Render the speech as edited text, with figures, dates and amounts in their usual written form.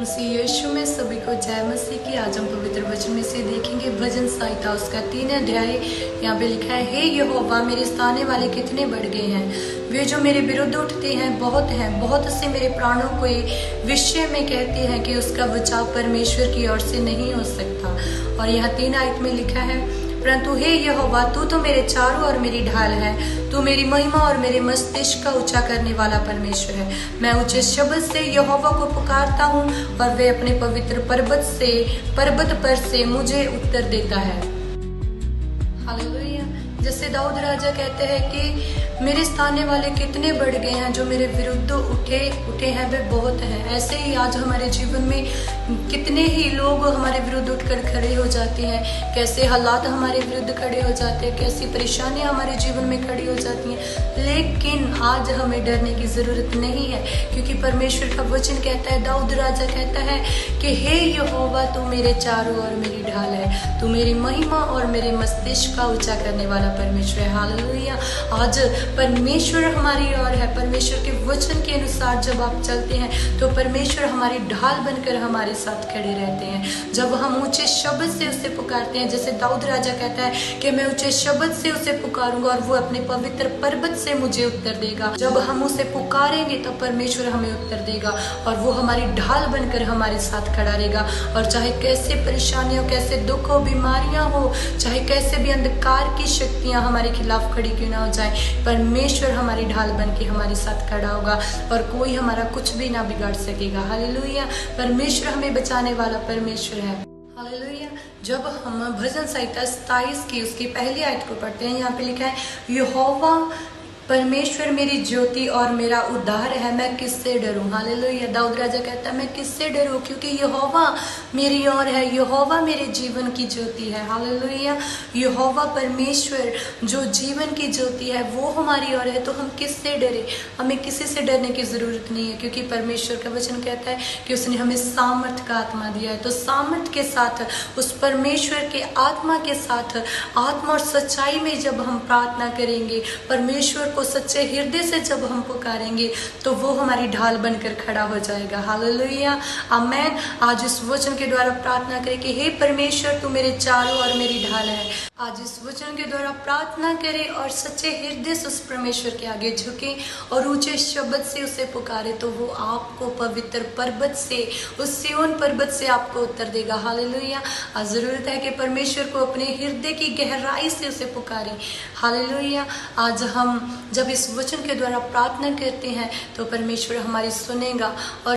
मसीह यीशु में सभी को जय मसीह की। आज हम पवित्र वचन में से देखेंगे भजन संहिता उसका 3 अध्याय। यहाँ पे लिखा है, हे यहोवा मेरे सताने वाले कितने बढ़ गए हैं, वे जो मेरे विरुद्ध उठते हैं बहुत से मेरे प्राणों को विषय में कहते हैं कि उसका बचाव परमेश्वर की ओर से नहीं हो सकता। और यहाँ 3 आयत में लिखा है, परंतु हे यहोवा तू तो मेरे चारों ओर मेरी ढाल है, तू मेरी महिमा और मेरे मस्तिष्क का ऊंचा करने वाला परमेश्वर है। मैं ऊंचे शब्द से यहोवा को पुकारता हूँ और वे अपने पवित्र पर्वत पर से मुझे उत्तर देता है। हालेलुया। जैसे दाऊद राजा कहते हैं कि मेरे सताने वाले कितने बढ़ गए हैं, जो मेरे विरुद्ध उठे हैं वे बहुत हैं। ऐसे ही आज हमारे जीवन में कितने ही लोग हमारे विरुद्ध उठकर खड़े हो जाते हैं, कैसे हालात हमारे विरुद्ध खड़े हो जाते हैं, कैसी परेशानियां हमारे जीवन में खड़ी हो जाती हैं। लेकिन आज हमें डरने की जरूरत नहीं है, क्योंकि परमेश्वर का वचन कहता है, दाऊद राजा कहता है कि हे यहोवा तू मेरे चारों ओर मेरी ढाल है, तू मेरी महिमा और मेरे मस्तिष्क का ऊंचा करने वाला परमेश्वर है। हालेलुया। आज परमेश्वर हमारी ओर है। परमेश्वर के वचन के अनुसार जब आप चलते हैं तो परमेश्वर हमारी ढाल बनकर हमारे साथ खड़े रहते हैं। जब हम ऊंचे शब्द से उसे पुकारते हैं, जैसे दाऊद राजा कहता है कि मैं ऊंचे शब्द से उसे पुकारूंगा और वो अपने पवित्र पर्वत से मुझे उत्तर देगा। जब हम उसे पुकारेंगे तो परमेश्वर हमें उत्तर देगा और वो हमारी ढाल बनकर हमारे साथ खड़ा रहेगा। और चाहे कैसे परेशानियां हो, कैसे दुख हो, बीमारियां हो, चाहे कैसे भी अंधकार की शक्तियां हमारे खिलाफ खड़ी क्यों ना हो जाए, परमेश्वर हमारी ढाल बन के हमारे साथ खड़ा होगा और कोई हमारा कुछ भी ना बिगाड़ सकेगा। हालेलुया। परमेश्वर हमें बचाने वाला परमेश्वर है। हालेलुया। जब हम भजन संहिता 27 की उसकी पहली आयत को पढ़ते हैं, यहाँ पे लिखा है, यहोवा परमेश्वर मेरी ज्योति और मेरा उद्धार है, मैं किससे डरूं। हालेलुया। दाऊद राजा कहता है, मैं किससे डरूं, क्योंकि यहोवा मेरी ओर है, यहोवा मेरे जीवन की ज्योति है। हालेलुया। यहोवा परमेश्वर जो जीवन की ज्योति है वो हमारी ओर है, तो हम किससे डरे। हमें किसी से डरने की जरूरत नहीं है, क्योंकि परमेश्वर का वचन कहता है कि उसने हमें सामर्थ का आत्मा दिया है। तो सामर्थ के साथ, उस परमेश्वर के आत्मा के साथ, आत्मा और सच्चाई में जब हम प्रार्थना करेंगे, परमेश्वर सच्चे हृदय से जब हम पुकारेंगे, तो वो हमारी ढाल बनकर खड़ा हो जाएगा। हालेलुया। आमेन। आज इस वचन के द्वारा प्रार्थना करें कि हे परमेश्वर तू मेरे चारों ओर मेरी ढाल है। आज इस वचन के द्वारा प्रार्थना करें और सच्चे हृदय से उस परमेश्वर के आगे झुके और ऊंचे शब्द से उसे पुकारे, तो वो आपको पवित्र पर्वत से, उस सिय्योन पर्वत से आपको उत्तर देगा। हालेलुया। आज जरूरत है कि परमेश्वर को अपने हृदय की गहराई से उसे पुकारें। हालेलुया। आज हम जब इस वचन के द्वारा प्रार्थना करते हैं तो परमेश्वर हमारी सुनेगा और